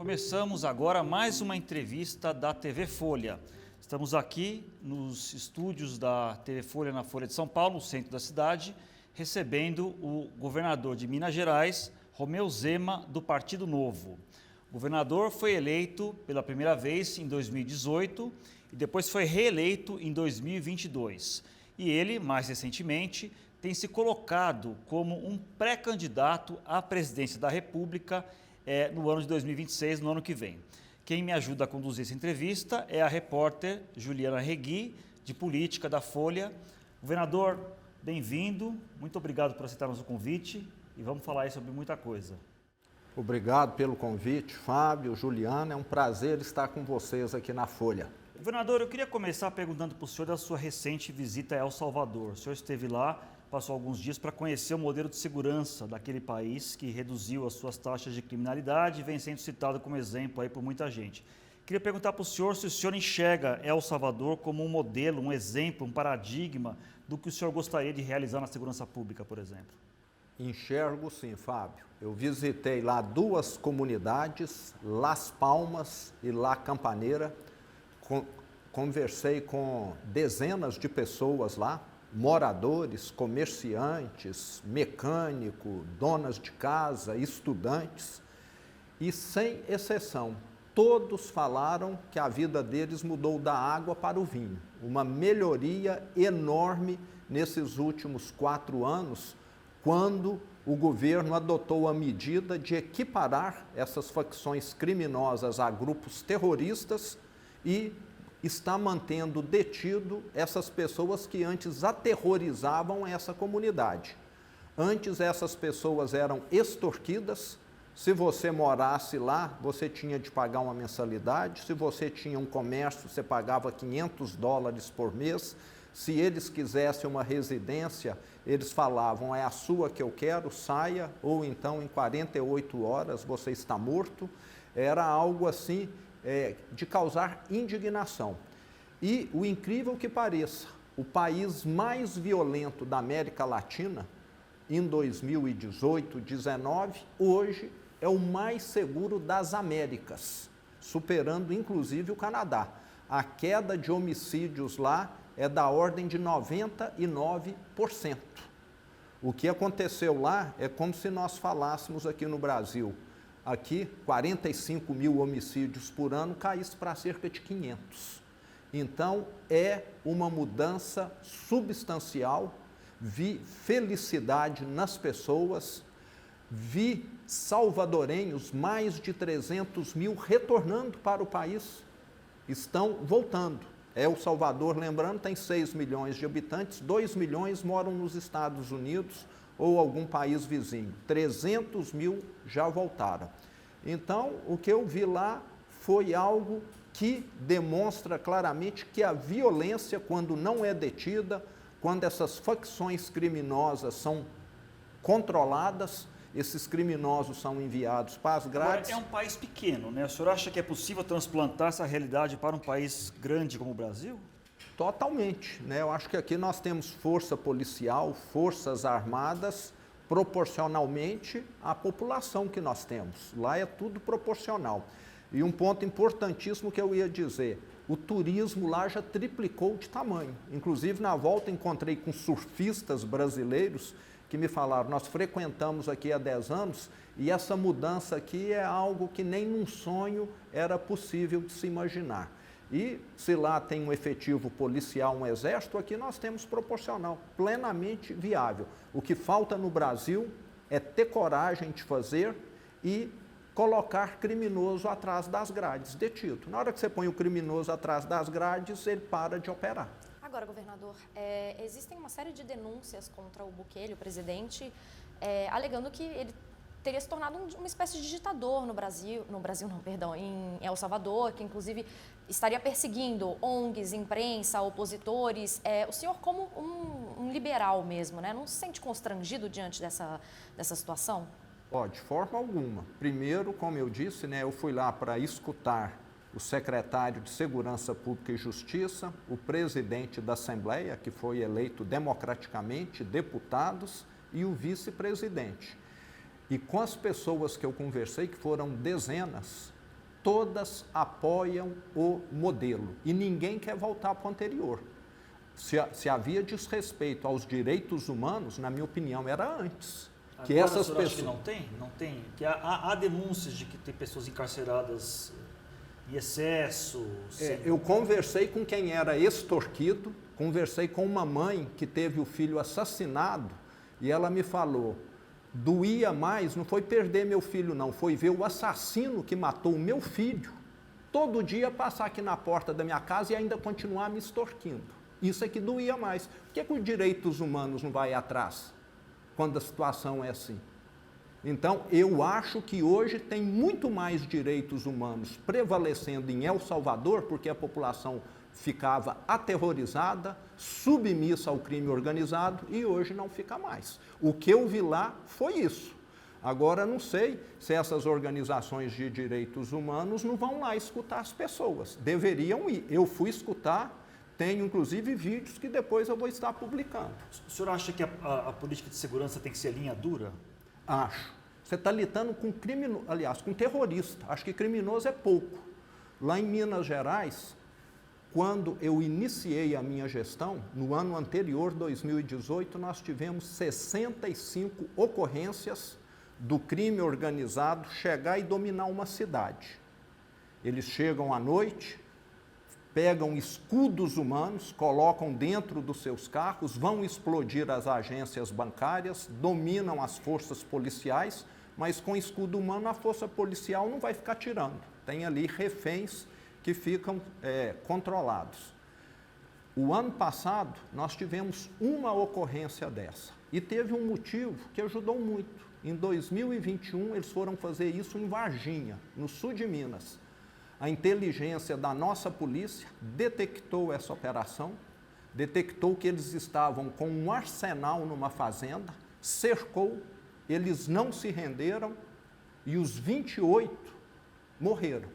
Começamos agora mais uma entrevista da TV Folha. Estamos aqui nos estúdios da TV Folha, na Folha de São Paulo, no centro da cidade, recebendo o governador de Minas Gerais, Romeu Zema, do Partido Novo. O governador foi eleito pela primeira vez em 2018 e depois foi reeleito em 2022. E ele, mais recentemente, tem se colocado como um pré-candidato à presidência da República no ano de 2026, no ano que vem. Quem me ajuda a conduzir essa entrevista é a repórter Juliana Regui, de Política da Folha. Governador, bem-vindo, muito obrigado por aceitarmos o convite e vamos falar aí sobre muita coisa. Obrigado pelo convite, Fábio, Juliana, é um prazer estar com vocês aqui na Folha. Governador, eu queria começar perguntando para o senhor da sua recente visita a El Salvador. O senhor esteve lá, passou alguns dias para conhecer o modelo de segurança daquele país que reduziu as suas taxas de criminalidade e vem sendo citado como exemplo aí por muita gente. Queria perguntar para o senhor se o senhor enxerga El Salvador como um modelo, um exemplo, um paradigma do que o senhor gostaria de realizar na segurança pública, por exemplo. Enxergo sim, Fábio. Eu visitei lá duas comunidades, Las Palmas e La Campaneira. Conversei com dezenas de pessoas lá, moradores, comerciantes, mecânico, donas de casa, estudantes, e sem exceção, todos falaram que a vida deles mudou da água para o vinho. Uma melhoria enorme nesses últimos 4 anos, quando o governo adotou a medida de equiparar essas facções criminosas a grupos terroristas e está mantendo detido essas pessoas que antes aterrorizavam essa comunidade. Antes essas pessoas eram extorquidas, se você morasse lá, você tinha de pagar uma mensalidade, se você tinha um comércio, você pagava $500 por mês, se eles quisessem uma residência, eles falavam, é a sua que eu quero, saia, ou então em 48 horas você está morto. Era algo assim de causar indignação. E o incrível que pareça, o país mais violento da América Latina, em 2018, 2019, hoje é o mais seguro das Américas, superando inclusive o Canadá. A queda de homicídios lá é da ordem de 99%. O que aconteceu lá é como se nós falássemos aqui no Brasil. Aqui, 45 mil homicídios por ano caísse para cerca de 500. Então, é uma mudança substancial. Vi felicidade nas pessoas, vi salvadorenhos, mais de 300 mil, retornando para o país, estão voltando. El Salvador, lembrando, tem 6 milhões de habitantes, 2 milhões moram nos Estados Unidos ou algum país vizinho. 300 mil já voltaram. Então, o que eu vi lá foi algo que demonstra claramente que a violência, quando não é detida, quando essas facções criminosas são controladas, esses criminosos são enviados para as grades. Agora, é um país pequeno, né? O senhor acha que é possível transplantar essa realidade para um país grande como o Brasil? Totalmente, né? Eu acho que aqui nós temos força policial, forças armadas, proporcionalmente à população que nós temos. Lá é tudo proporcional. E um ponto importantíssimo que eu ia dizer, o turismo lá já triplicou de tamanho. Inclusive, na volta, encontrei com surfistas brasileiros que me falaram, nós frequentamos aqui há 10 anos e essa mudança aqui é algo que nem num sonho era possível de se imaginar. E se lá tem um efetivo policial, um exército, aqui nós temos proporcional, plenamente viável. O que falta no Brasil é ter coragem de fazer e colocar criminoso atrás das grades, detido. Na hora que você põe o criminoso atrás das grades, ele para de operar. Agora, governador, existem uma série de denúncias contra o Bukele, o presidente, alegando que ele teria se tornado uma espécie de ditador em El Salvador, que inclusive estaria perseguindo ONGs, imprensa, opositores. O senhor, como um liberal mesmo, né, não se sente constrangido diante dessa situação? De forma alguma. Primeiro, como eu disse, né, eu fui lá para escutar o secretário de Segurança Pública e Justiça, o presidente da Assembleia, que foi eleito democraticamente, deputados, e o vice-presidente. E com as pessoas que eu conversei, que foram dezenas, todas apoiam o modelo e ninguém quer voltar para o anterior. Se havia desrespeito aos direitos humanos, na minha opinião, era antes. Agora, Que essas pessoas... pessoas... Não tem? Que há denúncias de que tem pessoas encarceradas em excesso? Eu conversei com quem era extorquido, conversei com uma mãe que teve o filho assassinado e ela me falou, doía mais, não foi perder meu filho não, foi ver o assassino que matou o meu filho, todo dia passar aqui na porta da minha casa e ainda continuar me extorquindo. Isso é que doía mais. Por que os direitos humanos não vai atrás quando a situação é assim? Então, eu acho que hoje tem muito mais direitos humanos prevalecendo em El Salvador, porque a população ficava aterrorizada, submissa ao crime organizado, e hoje não fica mais. O que eu vi lá foi isso. Agora, não sei se essas organizações de direitos humanos não vão lá escutar as pessoas. Deveriam ir. Eu fui escutar, tenho inclusive vídeos que depois eu vou estar publicando. O senhor acha que a política de segurança tem que ser linha dura? Acho. Você está lidando com criminoso, aliás, com terrorista. Acho que criminoso é pouco. Lá em Minas Gerais, quando eu iniciei a minha gestão, no ano anterior, 2018, nós tivemos 65 ocorrências do crime organizado chegar e dominar uma cidade. Eles chegam à noite, pegam escudos humanos, colocam dentro dos seus carros, vão explodir as agências bancárias, dominam as forças policiais, mas com escudo humano a força policial não vai ficar tirando. Tem ali reféns que ficam controlados. O ano passado nós tivemos uma ocorrência dessa e teve um motivo que ajudou muito. Em 2021 eles foram fazer isso em Varginha, no sul de Minas. A inteligência da nossa polícia detectou essa operação, detectou que eles estavam com um arsenal numa fazenda, cercou, eles não se renderam e os 28 morreram.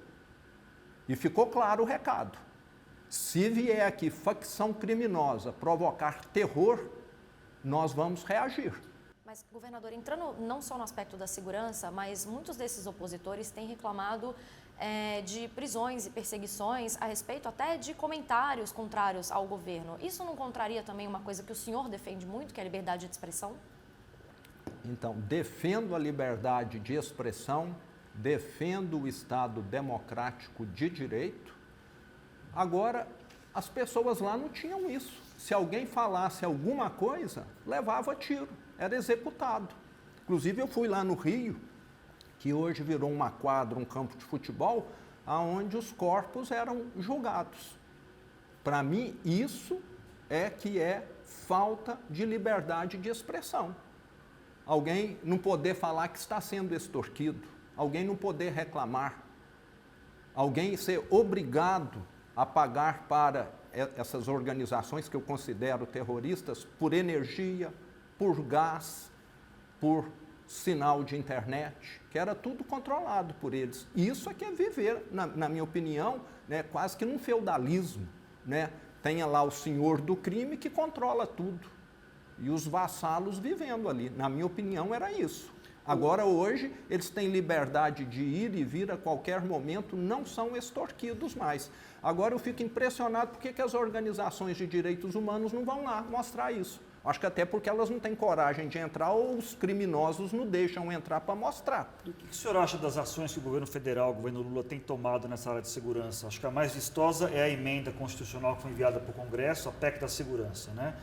E ficou claro o recado. Se vier aqui facção criminosa provocar terror, nós vamos reagir. Mas, governador, entrando não só no aspecto da segurança, mas muitos desses opositores têm reclamado de prisões e perseguições a respeito até de comentários contrários ao governo. Isso não contraria também uma coisa que o senhor defende muito, que é a liberdade de expressão? Então, defendo a liberdade de expressão, defendo o Estado democrático de direito. Agora, as pessoas lá não tinham isso. Se alguém falasse alguma coisa, levava tiro, era executado. Inclusive, eu fui lá no Rio, que hoje virou uma quadra, um campo de futebol, onde os corpos eram julgados. Para mim, isso é que é falta de liberdade de expressão. Alguém não poder falar que está sendo extorquido, alguém não poder reclamar, alguém ser obrigado a pagar para essas organizações que eu considero terroristas por energia, por gás, por sinal de internet, que era tudo controlado por eles. Isso é que é viver, na minha opinião, né, quase que num feudalismo, né? Tenha lá o senhor do crime que controla tudo e os vassalos vivendo ali. Na minha opinião, era isso. Agora, hoje, eles têm liberdade de ir e vir a qualquer momento, não são extorquidos mais. Agora, eu fico impressionado porque que as organizações de direitos humanos não vão lá mostrar isso. Acho que até porque elas não têm coragem de entrar ou os criminosos não deixam entrar para mostrar. O que o senhor acha das ações que o governo federal, o governo Lula, tem tomado nessa área de segurança? Acho que a mais vistosa é a emenda constitucional que foi enviada para o Congresso, a PEC da segurança, né?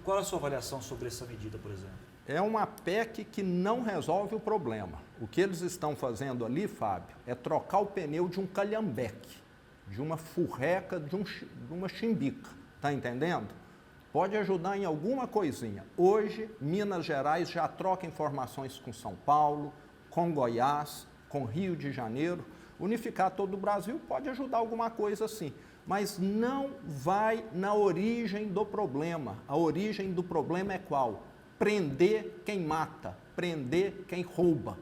Qual é a sua avaliação sobre essa medida, por exemplo? É uma PEC que não resolve o problema. O que eles estão fazendo ali, Fábio, é trocar o pneu de um calhambeque, de uma furreca, de uma chimbica. Está entendendo? Pode ajudar em alguma coisinha. Hoje, Minas Gerais já troca informações com São Paulo, com Goiás, com Rio de Janeiro. Unificar todo o Brasil pode ajudar alguma coisa assim. Mas não vai na origem do problema. A origem do problema é qual? Prender quem mata, prender quem rouba.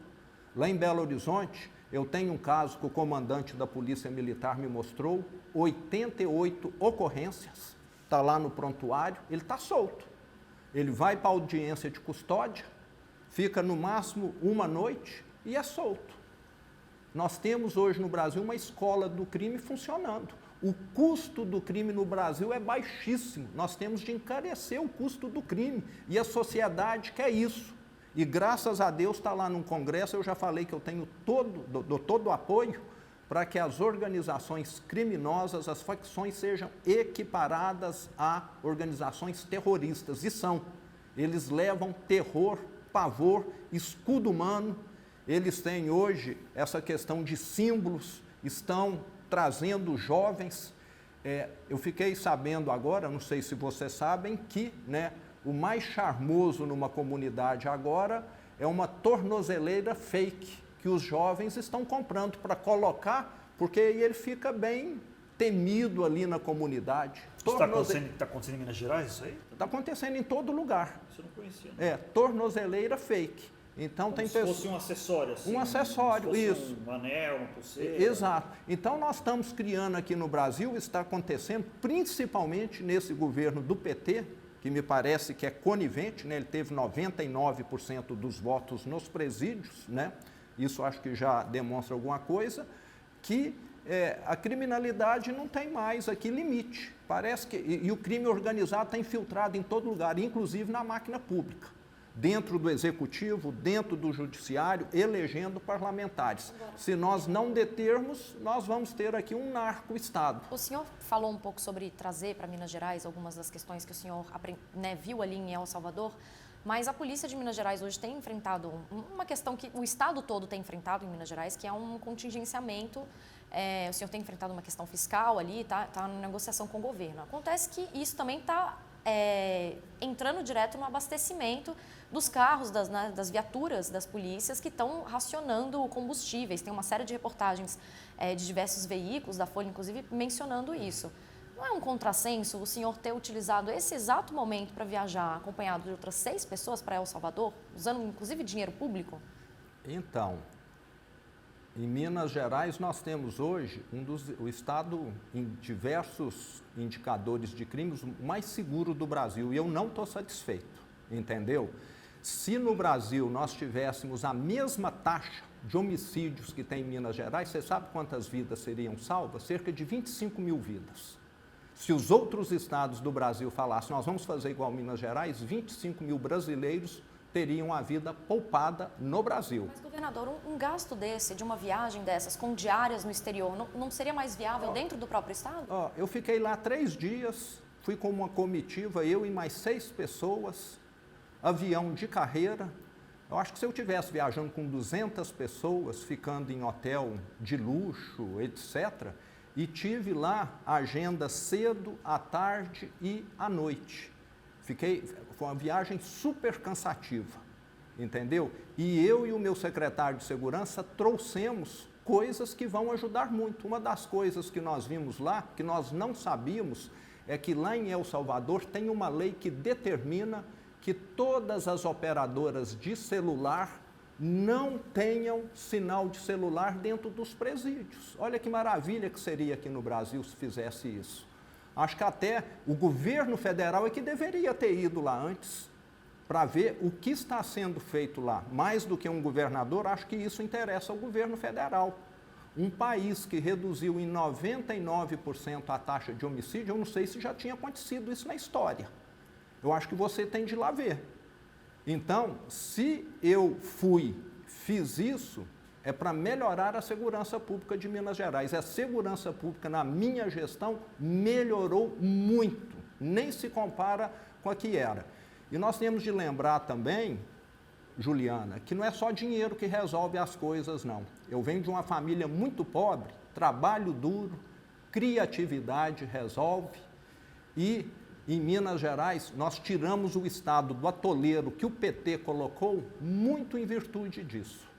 Lá em Belo Horizonte, eu tenho um caso que o comandante da Polícia Militar me mostrou, 88 ocorrências, está lá no prontuário, ele está solto. Ele vai para a audiência de custódia, fica no máximo uma noite e é solto. Nós temos hoje no Brasil uma escola do crime funcionando. O custo do crime no Brasil é baixíssimo. Nós temos de encarecer o custo do crime. E a sociedade quer isso. E graças a Deus está lá num congresso, eu já falei que eu tenho dou todo o apoio para que as organizações criminosas, as facções sejam equiparadas a organizações terroristas. E são. Eles levam terror, pavor, escudo humano. Eles têm hoje essa questão de símbolos, estão trazendo jovens. Eu fiquei sabendo agora, não sei se vocês sabem, que o mais charmoso numa comunidade agora é uma tornozeleira fake, que os jovens estão comprando para colocar, porque aí ele fica bem temido ali na comunidade. Está acontecendo em Minas Gerais isso aí? Está acontecendo em todo lugar. Isso eu não conhecia. Tornozeleira fake. Então como tem se fosse um acessório, assim. Um acessório, como se fosse isso. Um anel, uma pulseira. Exato. Então nós estamos criando aqui no Brasil, está acontecendo principalmente nesse governo do PT, que me parece que é conivente, ele teve 99% dos votos nos presídios, Isso acho que já demonstra alguma coisa, que a criminalidade não tem mais aqui limite. Parece que e o crime organizado está infiltrado em todo lugar, inclusive na máquina pública, dentro do executivo, dentro do judiciário, elegendo parlamentares. Se nós não determos, nós vamos ter aqui um narco-estado. O senhor falou um pouco sobre trazer para Minas Gerais algumas das questões que o senhor viu ali em El Salvador, mas a polícia de Minas Gerais hoje tem enfrentado uma questão que o estado todo tem enfrentado em Minas Gerais, que é um contingenciamento. O senhor tem enfrentado uma questão fiscal ali, está na negociação com o governo. Acontece que isso também está entrando direto no abastecimento dos carros, das viaturas das polícias que estão racionando combustíveis. Tem uma série de reportagens de diversos veículos da Folha, inclusive, mencionando isso. Não é um contrassenso o senhor ter utilizado esse exato momento para viajar acompanhado de outras 6 pessoas para El Salvador, usando inclusive dinheiro público? Então, em Minas Gerais nós temos hoje o estado em diversos indicadores de crimes mais seguro do Brasil e eu não estou satisfeito, entendeu? Se no Brasil nós tivéssemos a mesma taxa de homicídios que tem em Minas Gerais, você sabe quantas vidas seriam salvas? Cerca de 25 mil vidas. Se os outros estados do Brasil falassem, nós vamos fazer igual Minas Gerais, 25 mil brasileiros teriam a vida poupada no Brasil. Mas, governador, um gasto desse, de uma viagem dessas, com diárias no exterior, não seria mais viável dentro do próprio estado? Eu fiquei lá 3 dias, fui com uma comitiva, eu e mais 6 pessoas, avião de carreira. Eu acho que se eu estivesse viajando com 200 pessoas, ficando em hotel de luxo, etc., e tive lá a agenda cedo, à tarde e à noite. Foi uma viagem super cansativa, entendeu? E eu e o meu secretário de segurança trouxemos coisas que vão ajudar muito. Uma das coisas que nós vimos lá, que nós não sabíamos, é que lá em El Salvador tem uma lei que determina que todas as operadoras de celular não tenham sinal de celular dentro dos presídios. Olha que maravilha que seria aqui no Brasil se fizesse isso. Acho que até o governo federal é que deveria ter ido lá antes para ver o que está sendo feito lá. Mais do que um governador, acho que isso interessa ao governo federal. Um país que reduziu em 99% a taxa de homicídio, eu não sei se já tinha acontecido isso na história. Eu acho que você tem de ir lá ver. Então, se eu fiz isso, é para melhorar a segurança pública de Minas Gerais. A segurança pública, na minha gestão, melhorou muito, nem se compara com a que era. E nós temos de lembrar também, Juliana, que não é só dinheiro que resolve as coisas, não. Eu venho de uma família muito pobre, trabalho duro, criatividade resolve. E em Minas Gerais, nós tiramos o estado do atoleiro que o PT colocou muito em virtude disso.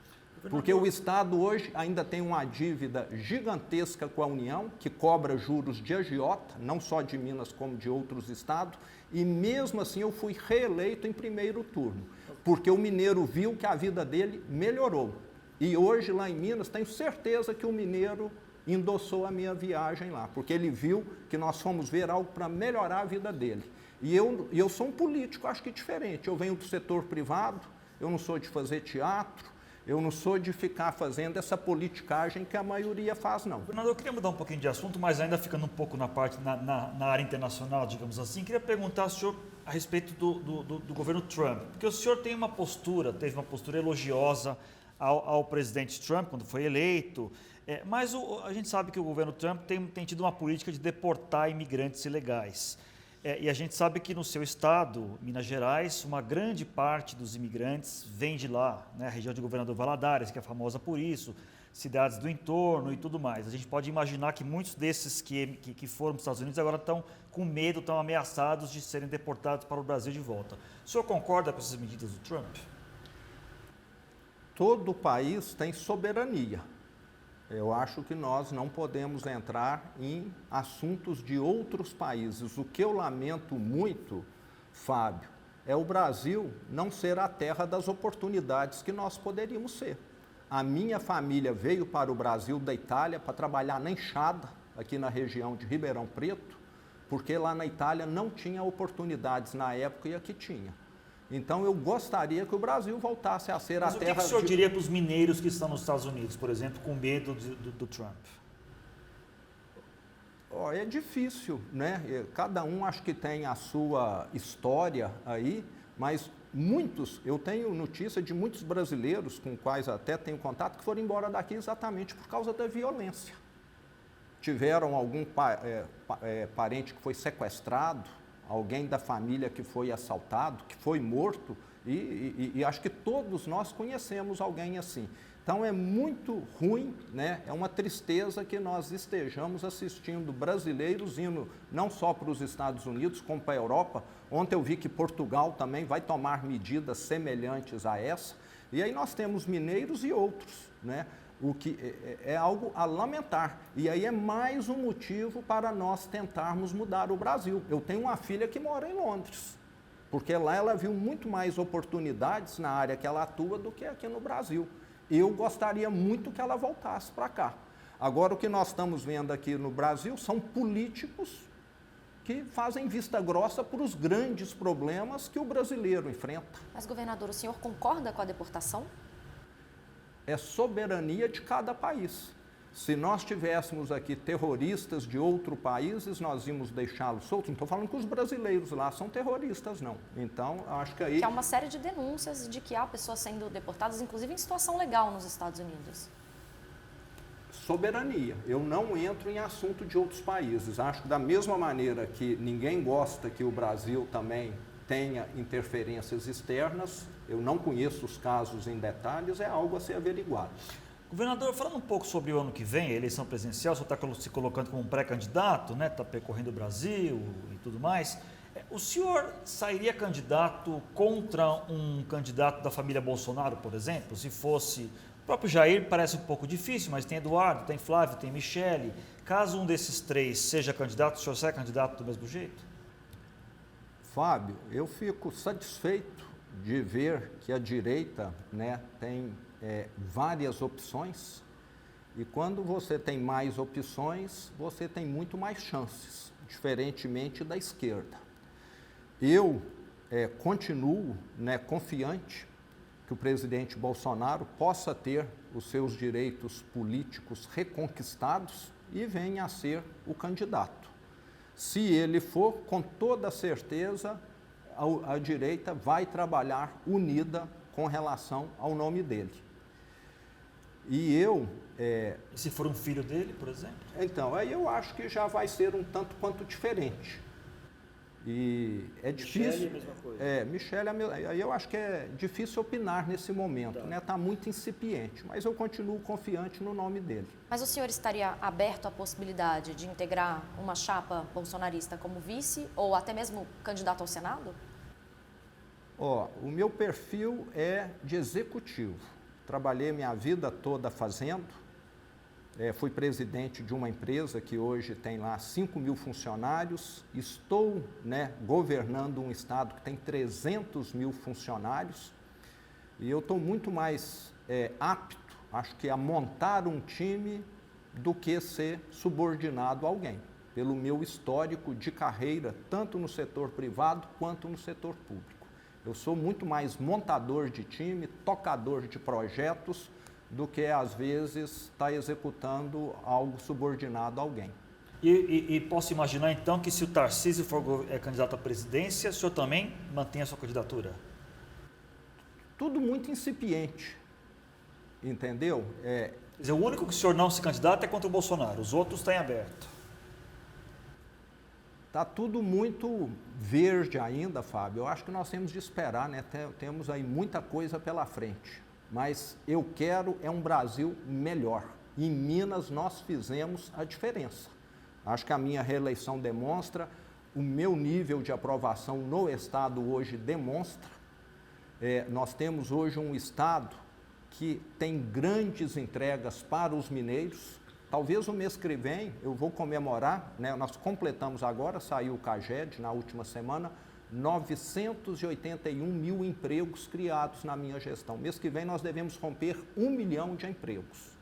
Porque o estado hoje ainda tem uma dívida gigantesca com a União, que cobra juros de agiota, não só de Minas como de outros estados, e mesmo assim eu fui reeleito em primeiro turno, porque o mineiro viu que a vida dele melhorou. E hoje lá em Minas, tenho certeza que o mineiro endossou a minha viagem lá, porque ele viu que nós fomos ver algo para melhorar a vida dele. E eu sou um político, acho que diferente. Eu venho do setor privado, eu não sou de fazer teatro, Eu não sou de ficar fazendo essa politicagem que a maioria faz, não. Governador, eu queria mudar um pouquinho de assunto, mas ainda ficando um pouco na área internacional, digamos assim, queria perguntar ao senhor a respeito do governo Trump, porque o senhor teve uma postura elogiosa ao presidente Trump quando foi eleito, mas a gente sabe que o governo Trump tem tido uma política de deportar imigrantes ilegais. E a gente sabe que no seu estado, Minas Gerais, uma grande parte dos imigrantes vem de lá, né? A região de Governador Valadares, que é famosa por isso, cidades do entorno e tudo mais. A gente pode imaginar que muitos desses que foram para os Estados Unidos agora estão com medo, estão ameaçados de serem deportados para o Brasil de volta. O senhor concorda com essas medidas do Trump? Todo país tem soberania. Eu acho que nós não podemos entrar em assuntos de outros países. O que eu lamento muito, Fábio, é o Brasil não ser a terra das oportunidades que nós poderíamos ser. A minha família veio para o Brasil da Itália para trabalhar na enxada, aqui na região de Ribeirão Preto, porque lá na Itália não tinha oportunidades na época e aqui tinha. Então, eu gostaria que o Brasil voltasse a ser a terra... Mas o que o senhor diria para os mineiros que estão nos Estados Unidos, por exemplo, com medo do Trump? É difícil, né? Cada um acho que tem a sua história aí, mas eu tenho notícia de muitos brasileiros, com quais até tenho contato, que foram embora daqui exatamente por causa da violência. Tiveram algum parente que foi sequestrado, alguém da família que foi assaltado, que foi morto, e acho que todos nós conhecemos alguém assim. Então é muito ruim, né? É uma tristeza que nós estejamos assistindo brasileiros indo não só para os Estados Unidos, como para a Europa. Ontem eu vi que Portugal também vai tomar medidas semelhantes a essa, e aí nós temos mineiros e outros, né? O que é algo a lamentar. E aí é mais um motivo para nós tentarmos mudar o Brasil. Eu tenho uma filha que mora em Londres, porque lá ela viu muito mais oportunidades na área que ela atua do que aqui no Brasil. Eu gostaria muito que ela voltasse para cá. Agora, o que nós estamos vendo aqui no Brasil são políticos que fazem vista grossa para os grandes problemas que o brasileiro enfrenta. Mas, governador, o senhor concorda com a deportação? É soberania de cada país. Se nós tivéssemos aqui terroristas de outros países, nós íamos deixá-los soltos. Não estou falando que os brasileiros lá são terroristas, não. Então, acho que aí... Que há uma série de denúncias de que há pessoas sendo deportadas, inclusive em situação legal nos Estados Unidos. Soberania. Eu não entro em assunto de outros países. Acho que da mesma maneira que ninguém gosta que o Brasil também tenha interferências externas, eu não conheço os casos em detalhes, é algo a ser averiguado. Governador, falando um pouco sobre o ano que vem, a eleição presidencial, o senhor está se colocando como um pré-candidato, né? Está percorrendo o Brasil e tudo mais. O senhor sairia candidato contra um candidato da família Bolsonaro, por exemplo? Se fosse... O próprio Jair parece um pouco difícil, mas tem Eduardo, tem Flávio, tem Michele. Caso um desses três seja candidato, o senhor sai candidato do mesmo jeito? Fábio, eu fico satisfeito de ver que a direita, né, tem várias opções, e quando você tem mais opções, você tem muito mais chances, diferentemente da esquerda. Eu continuo, né, confiante que o presidente Bolsonaro possa ter os seus direitos políticos reconquistados e venha a ser o candidato. Se ele for, com toda certeza, a direita vai trabalhar unida com relação ao nome dele. E eu... E se for um filho dele, por exemplo? Então, aí eu acho que já vai ser um tanto quanto diferente. E é difícil... Michele é a mesma coisa. Michele, aí eu acho que é difícil opinar nesse momento, né? Está muito incipiente, mas eu continuo confiante no nome dele. Mas o senhor estaria aberto à possibilidade de integrar uma chapa bolsonarista como vice ou até mesmo candidato ao Senado? O meu perfil é de executivo. Trabalhei minha vida toda fazendo. Fui presidente de uma empresa que hoje tem lá 5.000 funcionários. Estou, né, governando um estado que tem 300.000 funcionários. E eu estou muito mais apto, acho que, a montar um time do que ser subordinado a alguém, pelo meu histórico de carreira, tanto no setor privado quanto no setor público. Eu sou muito mais montador de time, tocador de projetos, do que, às vezes, estar executando algo subordinado a alguém. E posso imaginar, então, que se o Tarcísio for candidato à presidência, o senhor também mantém a sua candidatura? Tudo muito incipiente, entendeu? Quer dizer, o único que o senhor não se candidata é contra o Bolsonaro, os outros estão em aberto. Está tudo muito verde ainda, Fábio. Eu acho que nós temos de esperar, né? Temos aí muita coisa pela frente. Mas eu quero um Brasil melhor. Em Minas nós fizemos a diferença. Acho que a minha reeleição demonstra, o meu nível de aprovação no Estado hoje demonstra. Nós temos hoje um Estado que tem grandes entregas para os mineiros. Talvez o mês que vem eu vou comemorar, né? Nós completamos agora, saiu o CAGED na última semana, 981 mil empregos criados na minha gestão. Mês que vem nós devemos romper 1 milhão de empregos.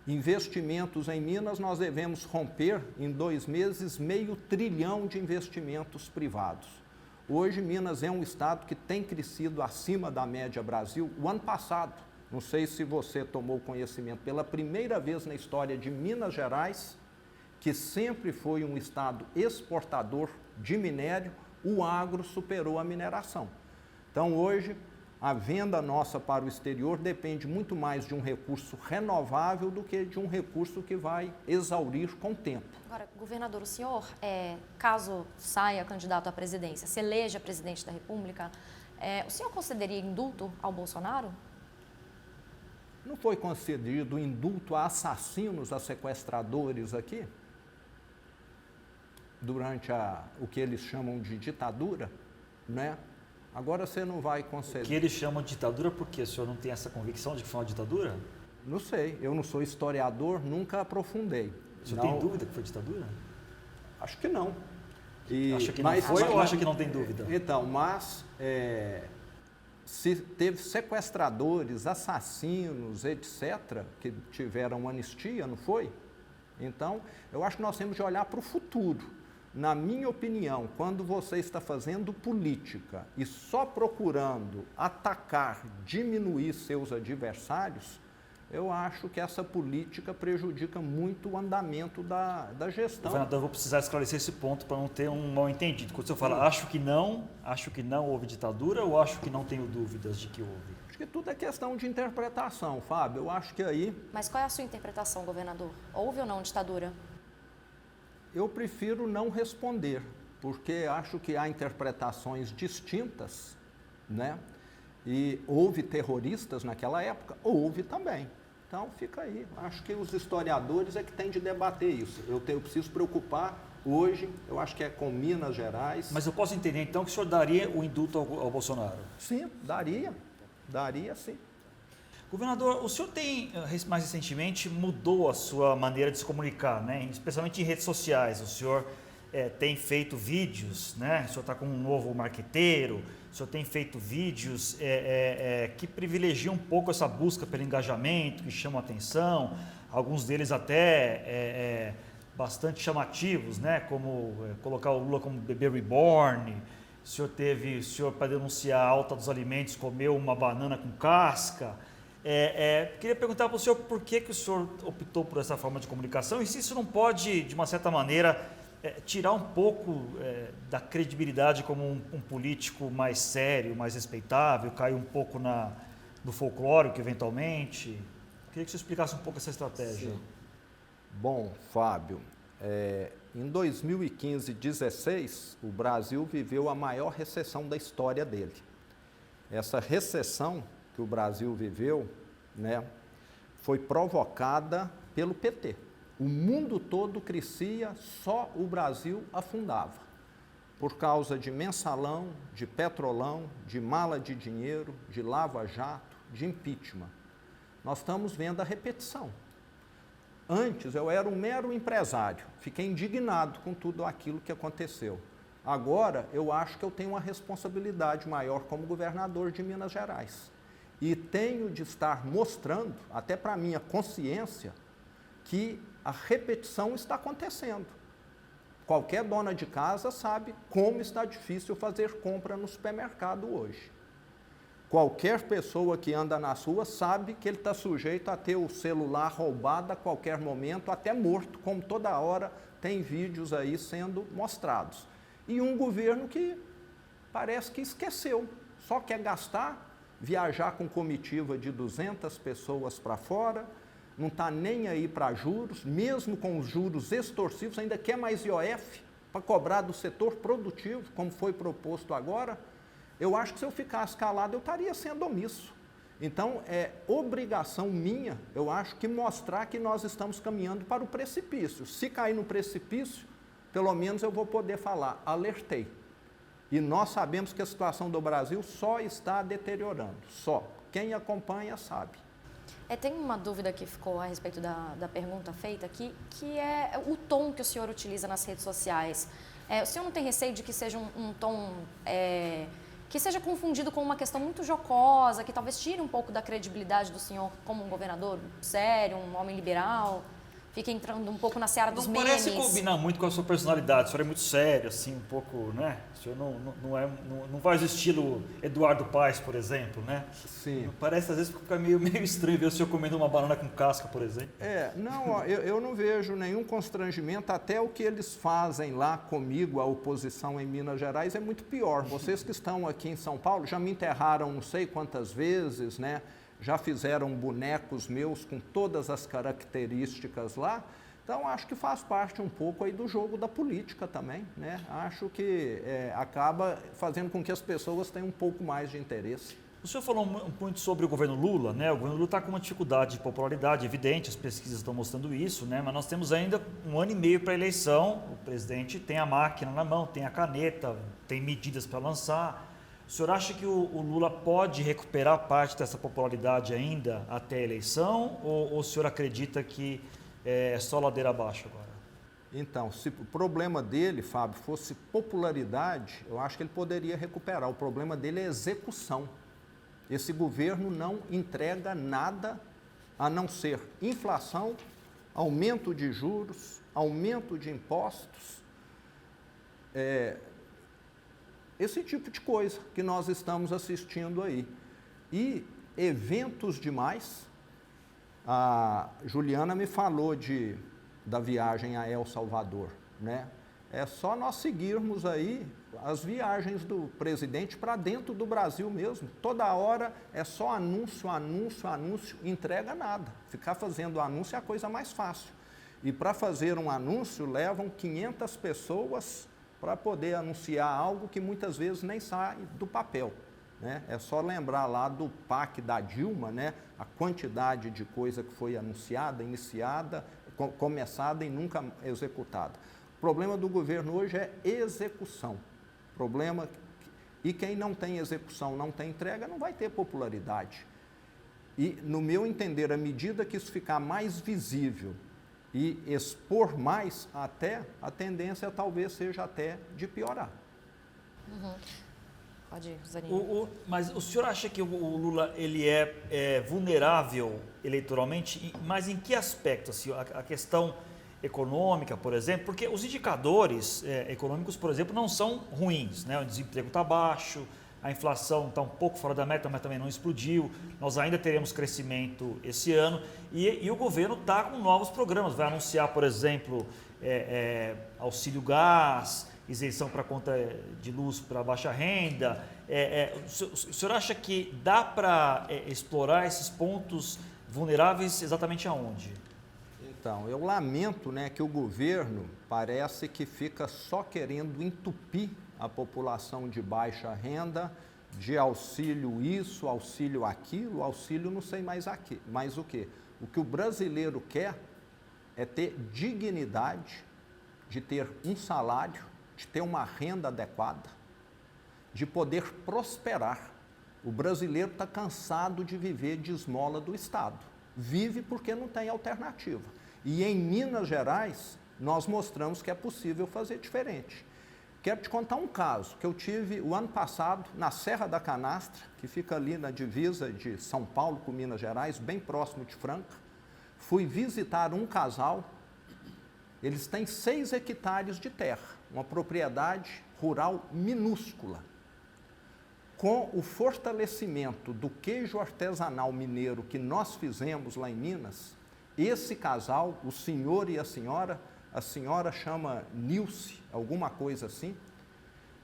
Investimentos em Minas, nós devemos romper em 2 meses meio trilhão de investimentos privados. Hoje Minas é um estado que tem crescido acima da média Brasil. O ano passado, não sei se você tomou conhecimento, pela primeira vez na história de Minas Gerais, que sempre foi um estado exportador de minério, o agro superou a mineração. Então, hoje, a venda nossa para o exterior depende muito mais de um recurso renovável do que de um recurso que vai exaurir com o tempo. Agora, governador, o senhor, caso saia candidato à presidência, se eleja presidente da República, o senhor concederia indulto ao Bolsonaro? Não foi concedido indulto a assassinos, a sequestradores aqui? Durante o que eles chamam de ditadura, né? Agora você não vai conceder. O que eles chamam de ditadura, por quê? O senhor não tem essa convicção de que foi uma ditadura? Não sei, eu não sou historiador, nunca aprofundei. O senhor tem dúvida que foi ditadura? Acho que não. Acha que não foi ou acha que não tem dúvida? Então, mas se teve sequestradores, assassinos, etc., que tiveram anistia, não foi? Então, eu acho que nós temos de olhar para o futuro. Na minha opinião, quando você está fazendo política e só procurando atacar, diminuir seus adversários, eu acho que essa política prejudica muito o andamento da gestão. Governador, eu vou precisar esclarecer esse ponto para não ter um mal-entendido. Quando o senhor fala, acho que não houve ditadura ou acho que não tenho dúvidas de que houve? Acho que tudo é questão de interpretação, Fábio. Eu acho que aí... Mas qual é a sua interpretação, governador? Houve ou não ditadura? Eu prefiro não responder, porque acho que há interpretações distintas, né? E houve terroristas naquela época? Houve também. Então, fica aí. Acho que os historiadores é que têm de debater isso. Eu preciso preocupar hoje, eu acho que é com Minas Gerais. Mas eu posso entender, então, que o senhor daria o indulto ao Bolsonaro? Sim, daria. Daria, sim. Governador, o senhor mais recentemente, mudou a sua maneira de se comunicar, né? Especialmente em redes sociais. O senhor tem feito vídeos, né? O senhor está com um novo marqueteiro, o senhor tem feito vídeos que privilegiam um pouco essa busca pelo engajamento, que chamam a atenção, alguns deles até bastante chamativos, né? Como colocar o Lula como bebê reborn. O senhor para denunciar a alta dos alimentos, comeu uma banana com casca. Queria perguntar para o senhor por que o senhor optou por essa forma de comunicação e se isso não pode, de uma certa maneira, tirar um pouco da credibilidade como um político mais sério, mais respeitável, cair um pouco no folclórico, eventualmente. Queria que o senhor explicasse um pouco essa estratégia. Sim. Bom, Fábio, em 2015 e 2016, o Brasil viveu a maior recessão da história dele. Essa recessão que o Brasil viveu, né, foi provocada pelo PT. O mundo todo crescia, só o Brasil afundava. Por causa de mensalão, de petrolão, de mala de dinheiro, de lava-jato, de impeachment. Nós estamos vendo a repetição. Antes eu era um mero empresário, fiquei indignado com tudo aquilo que aconteceu. Agora eu acho que eu tenho uma responsabilidade maior como governador de Minas Gerais. E tenho de estar mostrando, até para a minha consciência, que a repetição está acontecendo. Qualquer dona de casa sabe como está difícil fazer compra no supermercado hoje. Qualquer pessoa que anda nas ruas sabe que ele está sujeito a ter o celular roubado a qualquer momento, até morto, como toda hora tem vídeos aí sendo mostrados. E um governo que parece que esqueceu, só quer gastar, viajar com comitiva de 200 pessoas para fora, não está nem aí para juros, mesmo com os juros extorsivos, ainda quer mais IOF para cobrar do setor produtivo, como foi proposto agora. Eu acho que se eu ficasse calado, eu estaria sendo omisso. Então, é obrigação minha, eu acho, que mostrar que nós estamos caminhando para o precipício. Se cair no precipício, pelo menos eu vou poder falar, alertei. E nós sabemos que a situação do Brasil só está deteriorando, só. Quem acompanha sabe. Tem uma dúvida que ficou a respeito da pergunta feita aqui, que é o tom que o senhor utiliza nas redes sociais. O senhor não tem receio de que seja um tom que seja confundido com uma questão muito jocosa, que talvez tire um pouco da credibilidade do senhor como um governador sério, um homem liberal? Fica entrando um pouco na seara dos memes. Não parece combinar muito com a sua personalidade. O senhor é muito sério, assim, um pouco, né? O senhor não faz o estilo Eduardo Paes, por exemplo, né? Sim. Parece, às vezes, fica meio estranho ver o senhor comendo uma banana com casca, por exemplo. Eu não vejo nenhum constrangimento. Até o que eles fazem lá comigo, a oposição em Minas Gerais, é muito pior. Vocês que estão aqui em São Paulo já me enterraram não sei quantas vezes, né? Já fizeram bonecos meus com todas as características lá, então acho que faz parte um pouco aí do jogo da política também, né? Acho que acaba fazendo com que as pessoas tenham um pouco mais de interesse. O senhor falou muito sobre o governo Lula, né? O governo Lula está com uma dificuldade de popularidade evidente, as pesquisas estão mostrando isso, né? Mas nós temos ainda 1 ano e meio para a eleição, o presidente tem a máquina na mão, tem a caneta, tem medidas para lançar. O senhor acha que o Lula pode recuperar parte dessa popularidade ainda até a eleição? Ou o senhor acredita que é só ladeira abaixo agora? Então, se o problema dele, Fábio, fosse popularidade, eu acho que ele poderia recuperar. O problema dele é execução. Esse governo não entrega nada a não ser inflação, aumento de juros, aumento de impostos, esse tipo de coisa que nós estamos assistindo aí. E eventos demais. A Juliana me falou da viagem a El Salvador, né? É só nós seguirmos aí as viagens do presidente para dentro do Brasil mesmo. Toda hora é só anúncio, anúncio, anúncio, entrega nada. Ficar fazendo anúncio é a coisa mais fácil. E para fazer um anúncio levam 500 pessoas para poder anunciar algo que muitas vezes nem sai do papel, né? É só lembrar lá do PAC da Dilma, né? A quantidade de coisa que foi anunciada, iniciada, começada e nunca executada. O problema do governo hoje é execução. E quem não tem execução, não tem entrega, não vai ter popularidade. E, no meu entender, à medida que isso ficar mais visível e expor mais, até a tendência talvez seja até de piorar. Pode ir, Zanin. Mas o senhor acha que o Lula ele é vulnerável eleitoralmente, mas em que aspecto? Assim, a questão econômica, por exemplo, porque os indicadores econômicos, por exemplo, não são ruins, né? O desemprego está baixo, a inflação está um pouco fora da meta, mas também não explodiu. Nós ainda teremos crescimento esse ano e o governo está com novos programas. Vai anunciar, por exemplo, auxílio gás, isenção para conta de luz para baixa renda. O senhor acha que dá para explorar esses pontos vulneráveis exatamente aonde? Então, eu lamento, né, que o governo parece que fica só querendo entupir a população de baixa renda, de auxílio isso, auxílio aquilo, auxílio não sei mais o quê. O que o brasileiro quer é ter dignidade, de ter um salário, de ter uma renda adequada, de poder prosperar. O brasileiro está cansado de viver de esmola do Estado. Vive porque não tem alternativa. E em Minas Gerais, nós mostramos que é possível fazer diferente. Quero te contar um caso que eu tive o ano passado na Serra da Canastra, que fica ali na divisa de São Paulo com Minas Gerais, bem próximo de Franca. Fui visitar um casal. Eles têm 6 hectares de terra, uma propriedade rural minúscula. Com o fortalecimento do queijo artesanal mineiro que nós fizemos lá em Minas, esse casal, o senhor e a senhora chama Nilce, alguma coisa assim,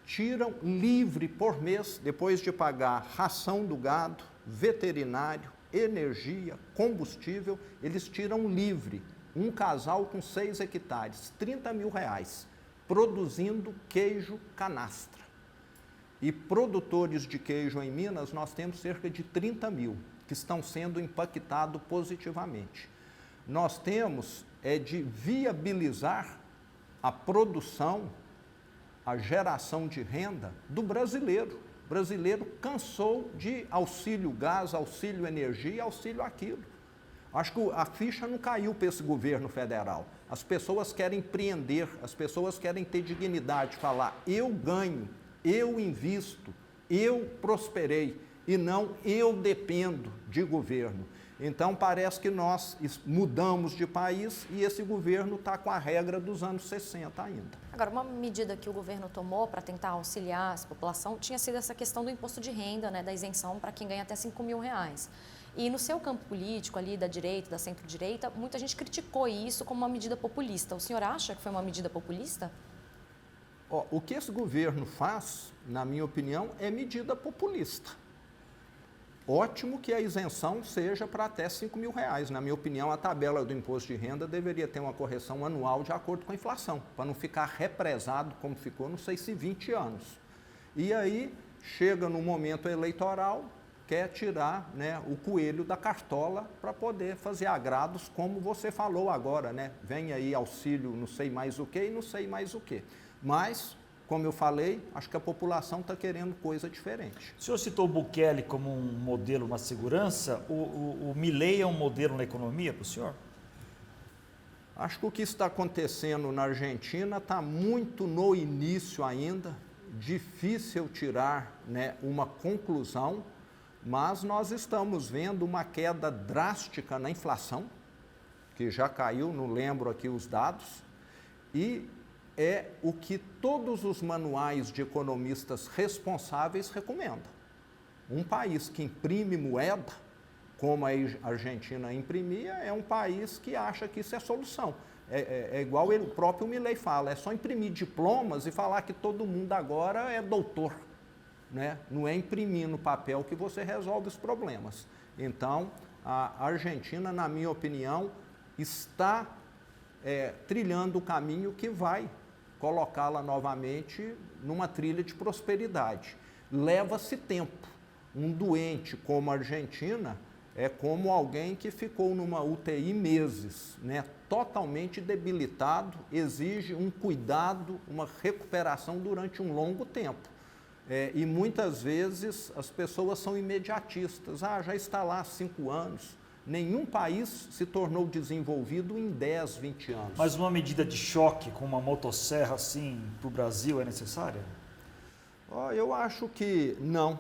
tiram livre por mês, depois de pagar ração do gado, veterinário, energia, combustível, eles tiram livre, um casal com 6 hectares, R$30 mil, produzindo queijo canastra. E produtores de queijo em Minas, nós temos cerca de 30 mil, que estão sendo impactados positivamente. Nós temos de viabilizar a produção, a geração de renda do brasileiro. O brasileiro cansou de auxílio gás, auxílio energia, auxílio aquilo. Acho que a ficha não caiu para esse governo federal. As pessoas querem empreender, as pessoas querem ter dignidade, falar eu ganho, eu invisto, eu prosperei e não eu dependo de governo. Então parece que nós mudamos de país e esse governo está com a regra dos anos 60 ainda. Agora, uma medida que o governo tomou para tentar auxiliar a população tinha sido essa questão do imposto de renda, né, da isenção para quem ganha até R$5 mil. E no seu campo político, ali da direita, da centro-direita, muita gente criticou isso como uma medida populista. O senhor acha que foi uma medida populista? O que esse governo faz, na minha opinião, é medida populista. Ótimo que a isenção seja para até R$5 mil. Na minha opinião, a tabela do imposto de renda deveria ter uma correção anual de acordo com a inflação, para não ficar represado como ficou, não sei se 20 anos. E aí, chega no momento eleitoral, quer tirar, né, o coelho da cartola para poder fazer agrados, como você falou agora, né? Vem aí auxílio não sei mais o que e não sei mais o que. Mas, como eu falei, acho que a população está querendo coisa diferente. O senhor citou o Bukele como um modelo na segurança. O Milei é um modelo na economia para o senhor? Acho que o que está acontecendo na Argentina está muito no início ainda, difícil tirar, né, uma conclusão, mas nós estamos vendo uma queda drástica na inflação, que já caiu, não lembro aqui os dados, e é o que todos os manuais de economistas responsáveis recomendam. Um país que imprime moeda, como a Argentina imprimia, é um país que acha que isso é solução. É igual o próprio Milei fala, é só imprimir diplomas e falar que todo mundo agora é doutor, né? Não é imprimir no papel que você resolve os problemas. Então, a Argentina, na minha opinião, está trilhando o caminho que vai colocá-la novamente numa trilha de prosperidade. Leva-se tempo. Um doente como a Argentina é como alguém que ficou numa UTI meses, né? Totalmente debilitado, exige um cuidado, uma recuperação durante um longo tempo. E muitas vezes as pessoas são imediatistas. Já está lá há 5 anos. Nenhum país se tornou desenvolvido em 10, 20 anos. Mas uma medida de choque com uma motosserra assim para o Brasil é necessária? Eu acho que não.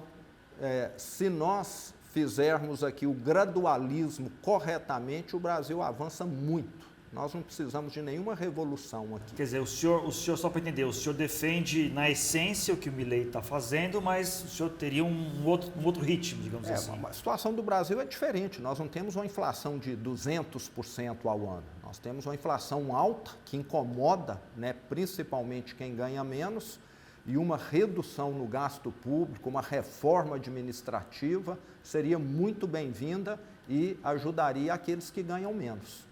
Se nós fizermos aqui o gradualismo corretamente, o Brasil avança muito. Nós não precisamos de nenhuma revolução aqui. Quer dizer, o senhor, só para entender, o senhor defende na essência o que o Milei está fazendo, mas o senhor teria um outro ritmo, digamos assim. A situação do Brasil é diferente. Nós não temos uma inflação de 200% ao ano. Nós temos uma inflação alta, que incomoda, né, principalmente quem ganha menos, e uma redução no gasto público, uma reforma administrativa, seria muito bem-vinda e ajudaria aqueles que ganham menos.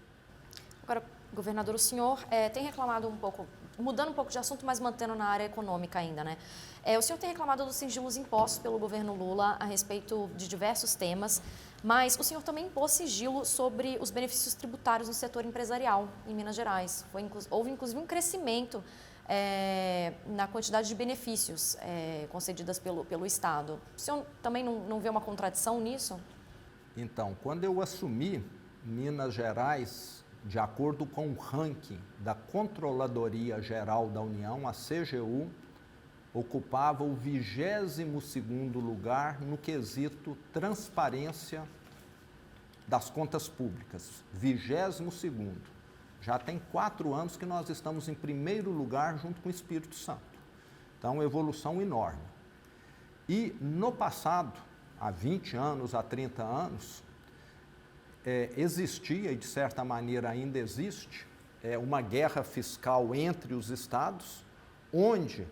Agora, governador, o senhor tem reclamado um pouco, mudando um pouco de assunto, mas mantendo na área econômica ainda, né? O senhor tem reclamado dos sigilos impostos pelo governo Lula a respeito de diversos temas, mas o senhor também impôs sigilo sobre os benefícios tributários no setor empresarial em Minas Gerais. Houve, inclusive, um crescimento na quantidade de benefícios concedidas pelo Estado. O senhor também não vê uma contradição nisso? Então, quando eu assumi Minas Gerais, de acordo com o ranking da Controladoria Geral da União, a CGU ocupava o 22º lugar no quesito transparência das contas públicas. 22º. Já tem 4 anos que nós estamos em primeiro lugar junto com o Espírito Santo. Então, uma evolução enorme. E no passado, há 20 anos, há 30 anos, existia, e de certa maneira ainda existe, uma guerra fiscal entre os estados, onde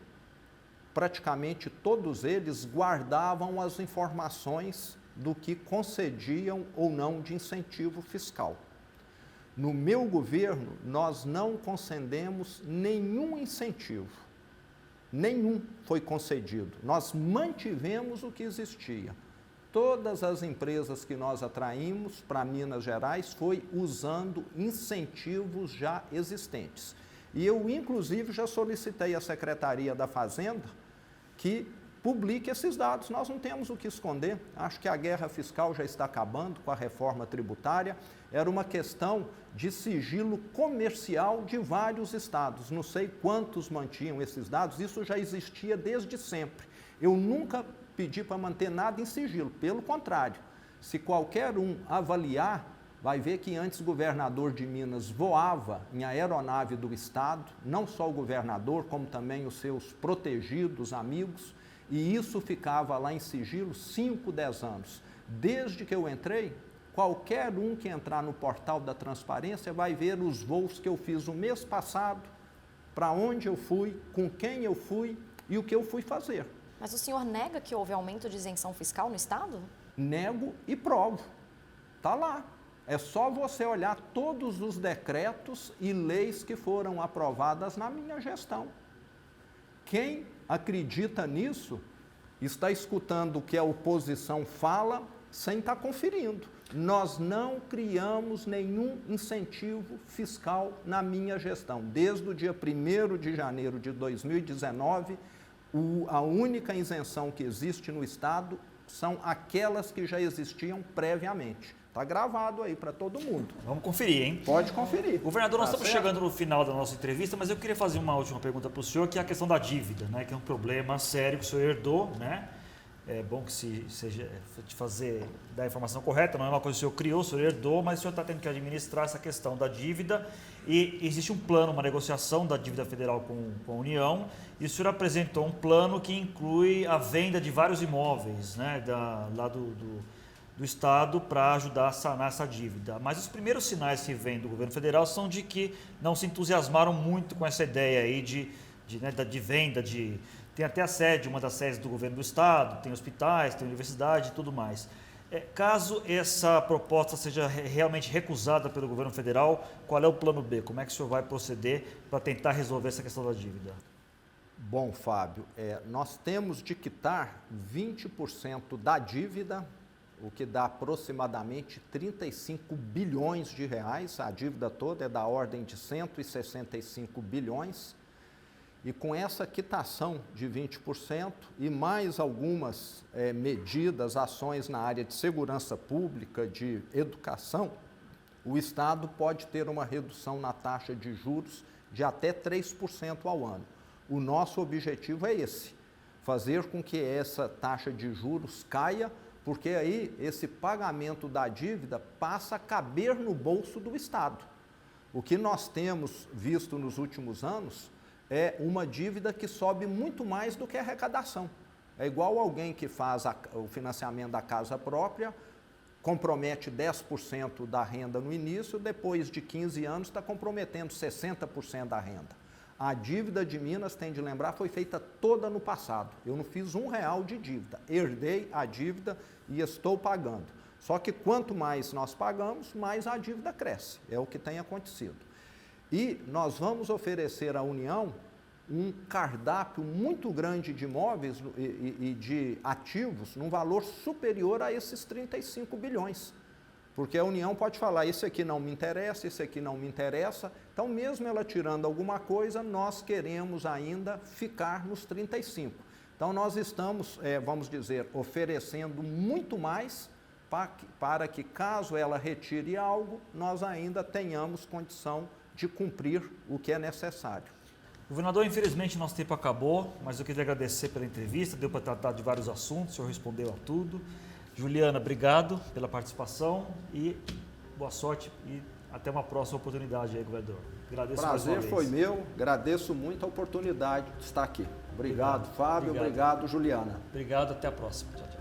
praticamente todos eles guardavam as informações do que concediam ou não de incentivo fiscal. No meu governo, nós não concedemos nenhum incentivo, nenhum foi concedido. Nós mantivemos o que existia. Todas as empresas que nós atraímos para Minas Gerais foi usando incentivos já existentes. E eu, inclusive, já solicitei à Secretaria da Fazenda que publique esses dados. Nós não temos o que esconder. Acho que a guerra fiscal já está acabando com a reforma tributária. Era uma questão de sigilo comercial de vários estados. Não sei quantos mantinham esses dados, isso já existia desde sempre. Eu nunca pedi para manter nada em sigilo, pelo contrário. Se qualquer um avaliar, vai ver que antes o governador de Minas voava em aeronave do estado, não só o governador, como também os seus protegidos, amigos, e isso ficava lá em sigilo 5, 10 anos. Desde que eu entrei, qualquer um que entrar no portal da transparência vai ver os voos que eu fiz o mês passado, para onde eu fui, com quem eu fui e o que eu fui fazer. Mas o senhor nega que houve aumento de isenção fiscal no estado? Nego e provo. Está lá. É só você olhar todos os decretos e leis que foram aprovadas na minha gestão. Quem acredita nisso está escutando o que a oposição fala sem estar conferindo. Nós não criamos nenhum incentivo fiscal na minha gestão. Desde o dia 1º de janeiro de 2019, a única isenção que existe no estado são aquelas que já existiam previamente. Está gravado aí para todo mundo. Vamos conferir, hein? Pode conferir. Governador, nós estamos chegando no final da nossa entrevista, mas eu queria fazer uma última pergunta para o senhor, que é a questão da dívida, né? Que é um problema sério que o senhor herdou, né? É bom que seja te fazer dar a informação correta, não é uma coisa que o senhor criou, o senhor herdou, mas o senhor está tendo que administrar essa questão da dívida e existe um plano, uma negociação da dívida federal com a União e o senhor apresentou um plano que inclui a venda de vários imóveis, né, lá do Estado para ajudar a sanar essa dívida. Mas os primeiros sinais que vêm do governo federal são de que não se entusiasmaram muito com essa ideia aí de venda, tem até a sede, uma das sedes do governo do estado, tem hospitais, tem universidade e tudo mais. Caso essa proposta seja realmente recusada pelo governo federal, qual é o plano B? Como é que o senhor vai proceder para tentar resolver essa questão da dívida? Bom, Fábio, nós temos de quitar 20% da dívida, o que dá aproximadamente 35 bilhões de reais. A dívida toda é da ordem de 165 bilhões. E com essa quitação de 20% e mais algumas medidas, ações na área de segurança pública, de educação, o Estado pode ter uma redução na taxa de juros de até 3% ao ano. O nosso objetivo é esse, fazer com que essa taxa de juros caia, porque aí esse pagamento da dívida passa a caber no bolso do Estado. O que nós temos visto nos últimos anos é uma dívida que sobe muito mais do que a arrecadação. É igual alguém que faz o financiamento da casa própria, compromete 10% da renda no início, depois de 15 anos está comprometendo 60% da renda. A dívida de Minas, tem de lembrar, foi feita toda no passado. Eu não fiz R$1 de dívida, herdei a dívida e estou pagando. Só que quanto mais nós pagamos, mais a dívida cresce. É o que tem acontecido. E nós vamos oferecer à União um cardápio muito grande de imóveis e de ativos num valor superior a esses 35 bilhões. Porque a União pode falar, esse aqui não me interessa, esse aqui não me interessa. Então, mesmo ela tirando alguma coisa, nós queremos ainda ficar nos 35. Então, nós estamos, vamos dizer, oferecendo muito mais para que, caso ela retire algo, nós ainda tenhamos condição de cumprir o que é necessário. Governador, infelizmente nosso tempo acabou, mas eu queria agradecer pela entrevista, deu para tratar de vários assuntos, o senhor respondeu a tudo. Juliana, obrigado pela participação e boa sorte e até Até uma próxima oportunidade aí, governador. Agradeço mais uma Prazer vez. foi meu, agradeço muito a oportunidade de estar aqui. Obrigado, Fábio, obrigado, Juliana. Obrigado, até a próxima. Tchau, tchau.